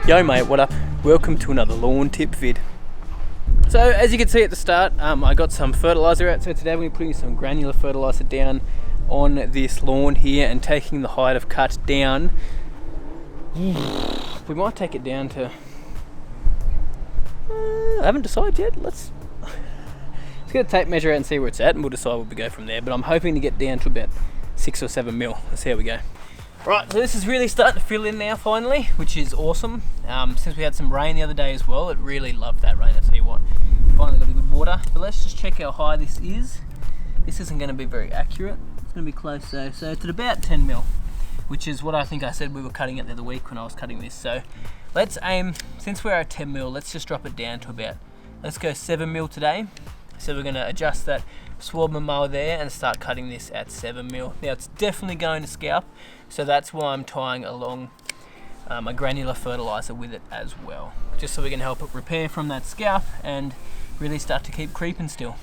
Yo mate, what up? Welcome to another lawn tip vid. So as you can see at the start, I got some fertiliser out. So today we're putting some granular fertiliser down on this lawn here and taking the height of cut down. We might take it down to, I haven't decided yet. Let's get a tape measure out and see where it's at, and we'll decide where we go from there. But I'm hoping to get down to about 6 or 7 mil. Let's see how we go. Right, so this is really starting to fill in now finally, which is awesome. Since we had some rain the other day as well, it really loved that rain, I tell you what. Finally got a good water, but let's just check how high this is. This isn't going to be very accurate. It's going to be close though. So it's at about 10 mil, which is what I think I said we were cutting it the other week when I was cutting this. So let's aim, since we're at 10 mil, let's just drop it down to about, let's go 7 mil today. So we're going to adjust that swab and mower there and start cutting this at 7 mil. Now it's definitely going to scalp, so that's why I'm tying along a granular fertiliser with it as well, just so we can help it repair from that scalp and really start to keep creeping still.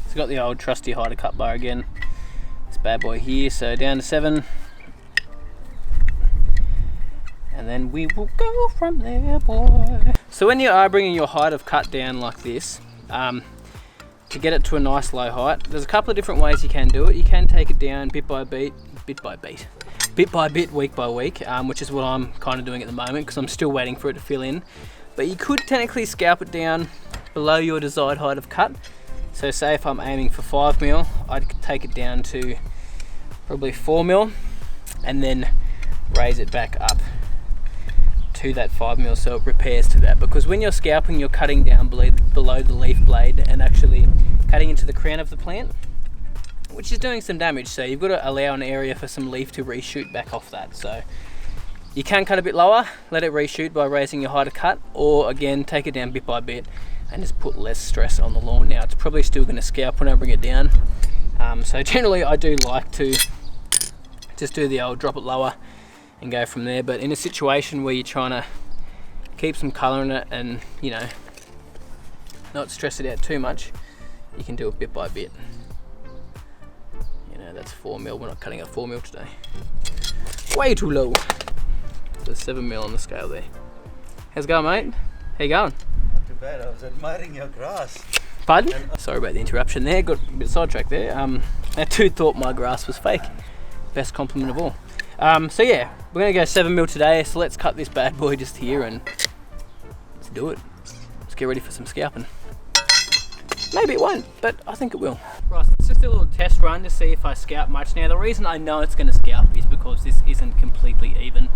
So got the old trusty hider cut bar again, this bad boy here, so down to 7, and then we will go from there, boy. So when you are bringing your height of cut down like this, to get it to a nice low height, there's a couple of different ways you can do it. You can take it down bit by bit, week by week, which is what I'm kind of doing at the moment because I'm still waiting for it to fill in. But you could technically scalp it down below your desired height of cut. So say if I'm aiming for 5 mil, I'd take it down to probably 4 mil and then raise it back up to that 5 mil so it repairs to that, because when you're scalping you're cutting down below the leaf blade and actually cutting into the crown of the plant, which is doing some damage. So you've got to allow an area for some leaf to reshoot back off that. So you can cut a bit lower, let it reshoot by raising your height of cut, or again take it down bit by bit and just put less stress on the lawn. Now it's probably still going to scalp when I bring it down, so generally I do like to just do the old drop it lower and go from there. But in a situation where you're trying to keep some colour in it and, you know, not stress it out too much, you can do it bit by bit. You know, that's 4 mil, we're not cutting at 4 mil today. Way too low. So 7 mil on the scale there. How's it going, mate? How you going? Not too bad, I was admiring your grass. Pardon? Sorry about the interruption there, got a bit sidetracked there. That dude thought my grass was fake. Best compliment of all. So yeah, we're going to go 7 mil today, so let's cut this bad boy just here and let's do it. Let's get ready for some scalping. Maybe it won't, but I think it will. Right, so let's just do a little test run to see if I scalp much. Now the reason I know it's going to scalp is because this isn't completely even,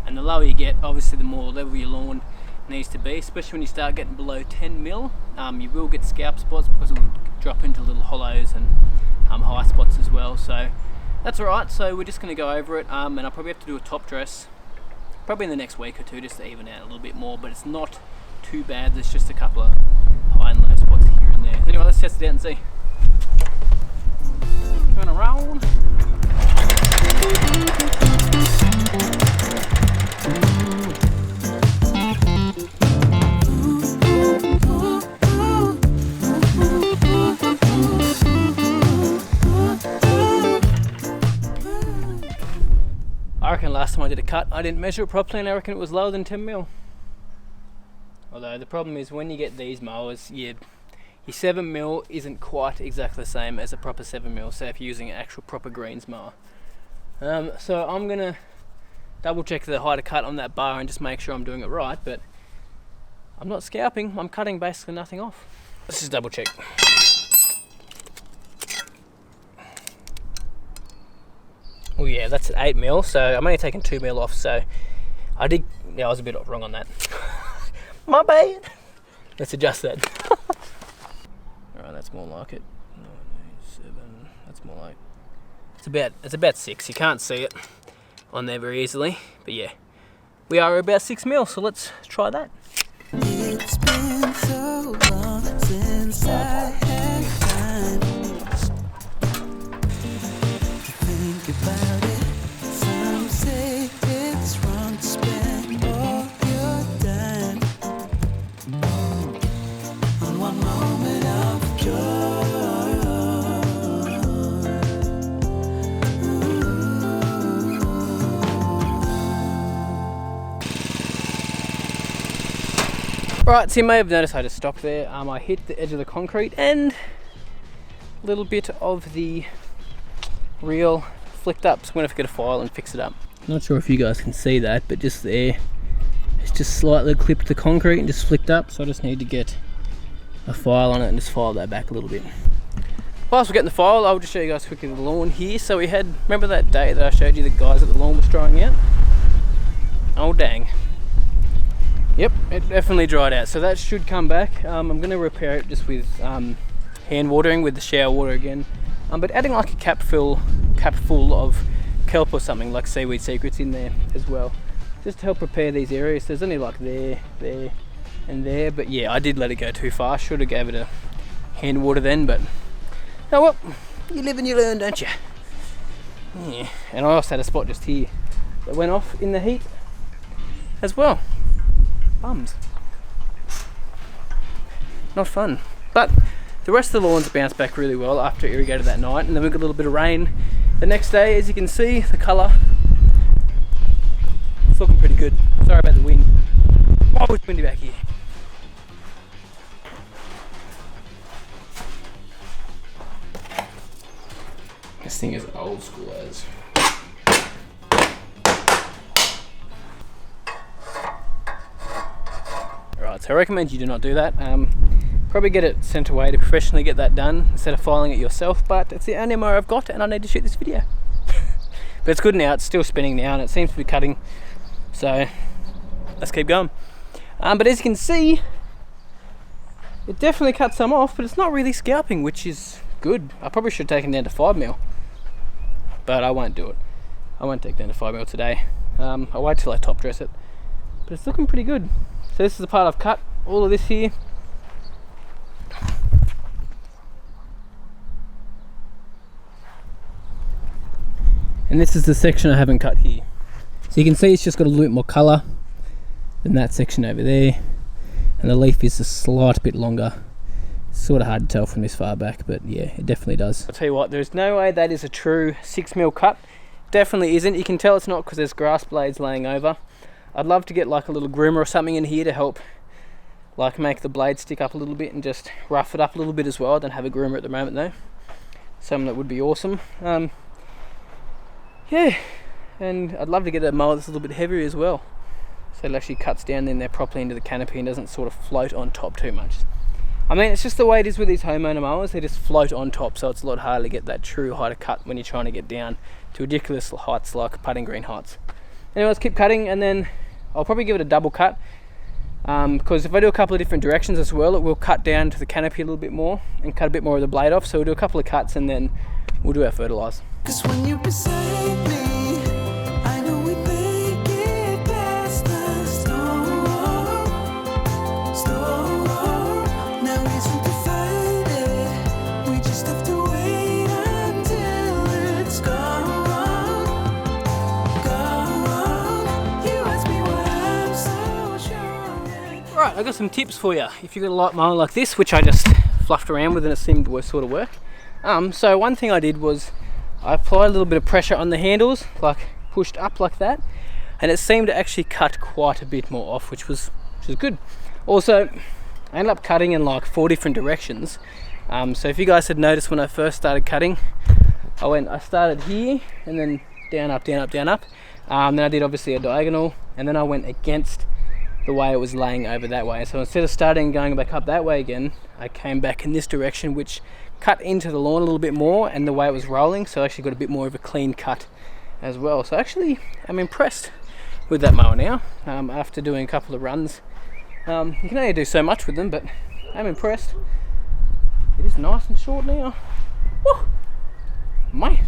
and the lower you get, obviously the more level your lawn needs to be, especially when you start getting below 10 mil. You will get scalp spots because it will drop into little hollows and high spots as well. So that's alright, so we're just going to go over it, and I'll probably have to do a top dress probably in the next week or two just to even out a little bit more, but it's not too bad. There's just a couple of high and low spots here and there. Anyway, let's test it out and see. Turn around. I reckon last time I did a cut, I didn't measure it properly and I reckon it was lower than 10 mil. Although the problem is when you get these mowers, your 7 mil isn't quite exactly the same as a proper 7 mil, say if you're using an actual proper greens mower. So I'm going to double check the height of cut on that bar and just make sure I'm doing it right, but I'm not scalping, I'm cutting basically nothing off. Let's just double check. Oh yeah, that's at 8 mil, so I'm only taking 2 mil off, so I was a bit wrong on that. My bad. Let's adjust that. Alright, that's more like it. 7, that's more like, it's about 6. You can't see it on there very easily, but yeah, we are about 6 mil, so let's try that. It's been so long since I had time to think about it. Some say it's wrong to spend all your time on one moment of joy. Right, so you may have noticed I just stopped there. I hit the edge of the concrete and a little bit of the reel flicked up, so I'm going to have to get a file and fix it up. Not sure if you guys can see that, but just there, it's just slightly clipped the concrete and just flicked up, so I just need to get a file on it and just file that back a little bit. Whilst we're getting the file, I'll just show you guys quickly the lawn here. So we had, remember that day that I showed you the guys that the lawn was drying out? Oh dang. Yep, it definitely dried out, so that should come back. I'm going to repair it just with hand watering with the shower water again, but adding like a cap full of kelp or something like Seaweed Secrets in there as well, just to help repair these areas. There's only like there and there, but yeah, I did let it go too far. Should have gave it a hand water then, but oh well, you live and you learn, don't you? Yeah, and I also had a spot just here that went off in the heat as well. Bums. Not fun. But the rest of the lawns bounced back really well after it irrigated that night, and then we got a little bit of rain the next day. As you can see, the colour, it's looking pretty good. Sorry about the wind. Oh, it's windy back here. This thing is old school as. Right, so I recommend you do not do that. Probably get it sent away to professionally get that done instead of filing it yourself, but it's the only ammo I've got and I need to shoot this video. But it's good now, it's still spinning now and it seems to be cutting, so let's keep going. But as you can see, it definitely cut some off, but it's not really scalping, which is good. I probably should have taken down to 5mm, but I won't do it. I won't take down to 5mm today. I'll wait till I top dress it, but it's looking pretty good. So this is the part I've cut, all of this here. And this is the section I haven't cut here. So you can see it's just got a little bit more colour than that section over there. And the leaf is a slight bit longer. It's sort of hard to tell from this far back, but yeah, it definitely does. I'll tell you what, there's no way that is a true 6mm cut. Definitely isn't. You can tell it's not because there's grass blades laying over. I'd love to get like a little groomer or something in here to help like make the blade stick up a little bit and just rough it up a little bit as well. I don't have a groomer at the moment though. Something that would be awesome. Yeah, and I'd love to get a mower that's a little bit heavier as well, so it actually cuts down in there properly into the canopy and doesn't sort of float on top too much. I mean, it's just the way it is with these homeowner mowers. They just float on top, so it's a lot harder to get that true height of cut when you're trying to get down to ridiculous heights like putting green heights. Anyway, let's keep cutting, and then I'll probably give it a double cut, because if I do a couple of different directions as well, it will cut down to the canopy a little bit more and cut a bit more of the blade off. So we'll do a couple of cuts and then we'll do our fertilizer. 'Cause when you're beside me, I know we make it past the storm. Now isn't to fight it, we just have to wait until it's gone. You ask me why I'm so sure. Right, I've got some tips for you. If you've got a light mower like this, which I just fluffed around with and it seemed to sort of work. So one thing I did was I applied a little bit of pressure on the handles, like pushed up like that, and it seemed to actually cut quite a bit more off, which was good. Also, I ended up cutting in like 4 different directions. So if you guys had noticed when I first started cutting, I started here and then down, up, down, up, down, up. Then I did obviously a diagonal, and then I went against the way it was laying over that way. So instead of starting and going back up that way again, I came back in this direction, which cut into the lawn a little bit more and the way it was rolling, so I actually got a bit more of a clean cut as well. So actually I'm impressed with that mower now, after doing a couple of runs. You can only do so much with them, but I'm impressed. It is nice and short now. Woo! Mate.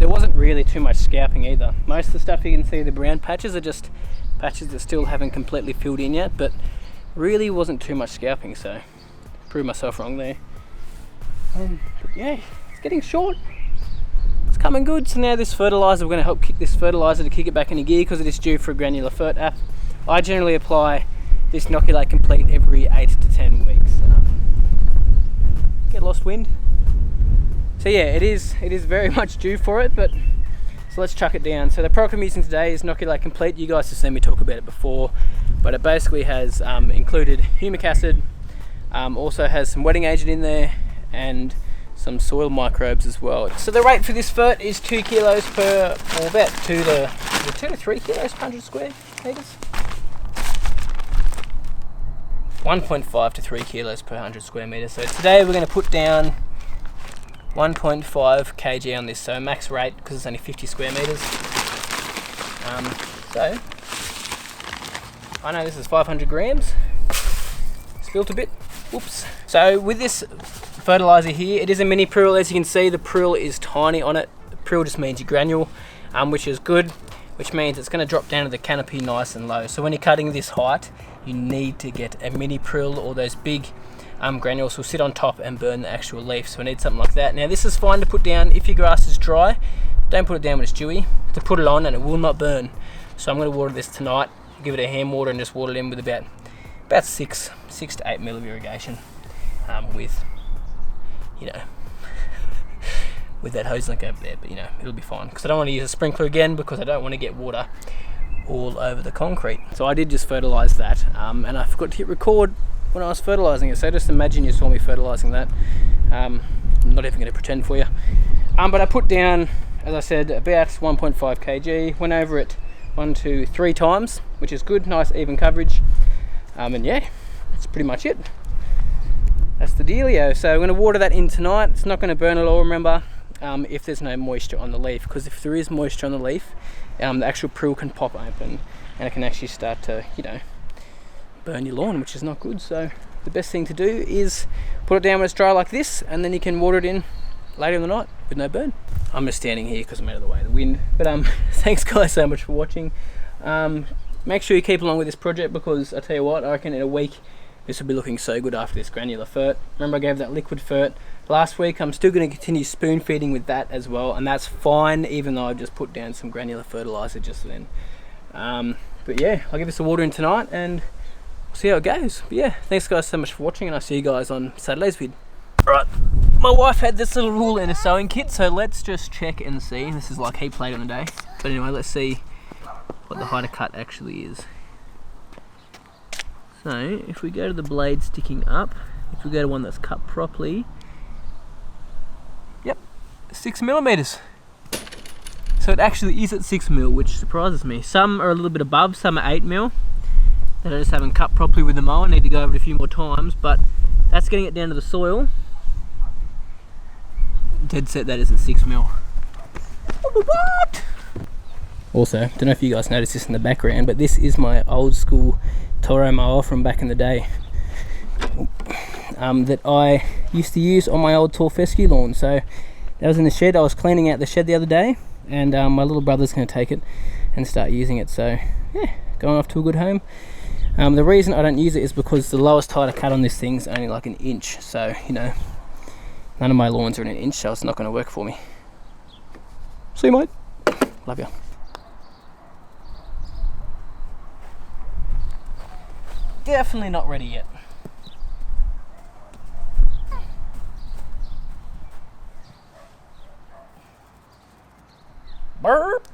There wasn't really too much scalping either. Most of the stuff you can see, the brown patches, are just patches that still haven't completely filled in yet, but really wasn't too much scalping, so proved myself wrong there. But yeah, it's getting short. It's coming good. So now this fertilizer, we're going to help kick this fertilizer to kick it back into gear because it is due for a granular fert app. I generally apply this Inoculate Complete every 8 to 10 weeks. Get lost wind. So yeah, it is very much due for it, but So let's chuck it down. So the product I'm using today is Inoculate Complete. You guys have seen me talk about it before, but it basically has included humic acid, also has some wetting agent in there, and some soil microbes as well. So the rate for this fert is 2 kilos per, or about 2 to 3 kilos per 100 square meters. 1.5 to 3 kilos per 100 square meters. So today we're going to put down 1.5 kg on this, so max rate because it's only 50 square meters. So I know this is 500 grams. Spilt a bit. Whoops. So with this fertilizer here, it is a mini prill. As you can see, the prill is tiny on it. The prill just means your granule, which is good, which means it's going to drop down to the canopy nice and low. So when you're cutting this height, you need to get a mini prill, or those big granules will sit on top and burn the actual leaf. So we need something like that. Now this is fine to put down if your grass is dry. Don't put it down when it's dewy. To put it on and it will not burn. So I'm going to water this tonight, give it a hand water, and just water it in with about 6 to 8 mil of irrigation, with, you know, with that hose link over there. But you know, it'll be fine because I don't want to use a sprinkler again because I don't want to get water all over the concrete. So I did just fertilize that, and I forgot to hit record when I was fertilizing it. So just imagine you saw me fertilizing that. I'm not even going to pretend for you. But I put down, as I said, about 1.5 kg. Went over it 1, 2, 3 times, which is good, nice even coverage. And yeah, that's pretty much it. That's the dealio. So I'm going to water that in tonight. It's not going to burn at all, remember, if there's no moisture on the leaf, because if there is moisture on the leaf, the actual prill can pop open and it can actually start to, you know, burn your lawn, which is not good. So the best thing to do is put it down when it's dry like this, and then you can water it in later in the night with no burn. I'm just standing here because I'm out of the way of the wind. But thanks guys so much for watching. Make sure you keep along with this project, because I tell you what, I reckon in a week this will be looking so good after this granular fert. Remember I gave that liquid fert last week. I'm still going to continue spoon feeding with that as well, and that's fine even though I've just put down some granular fertilizer just then. But yeah, I'll give this a water in tonight and see how it goes. But yeah, thanks guys so much for watching, and I'll see you guys on Saturday's vid. Alright, my wife had this little rule in a sewing kit, so let's just check and see. This is like heap late on the day, but anyway, let's see what the height of cut actually is. So if we go to the blade sticking up, if we go to one that's cut properly, yep, 6 millimeters. So it actually is at 6 mil, which surprises me. Some are a little bit above, some are 8 mil. That I just haven't cut properly with the mower. I need to go over it a few more times, but that's getting it down to the soil. Dead set, that is at 6 mil. What? Also, don't know if you guys noticed this in the background, but this is my old school Toro mower from back in the day, that I used to use on my old tall fescue lawn. So that was in the shed. I was cleaning out the shed the other day, and my little brother's going to take it and start using it. So yeah, going off to a good home. The reason I don't use it is because the lowest height I cut on this thing's only like 1 inch. So, you know, none of my lawns are in 1 inch, so it's not going to work for me. See you, mate. Love you. Definitely not ready yet. Burp.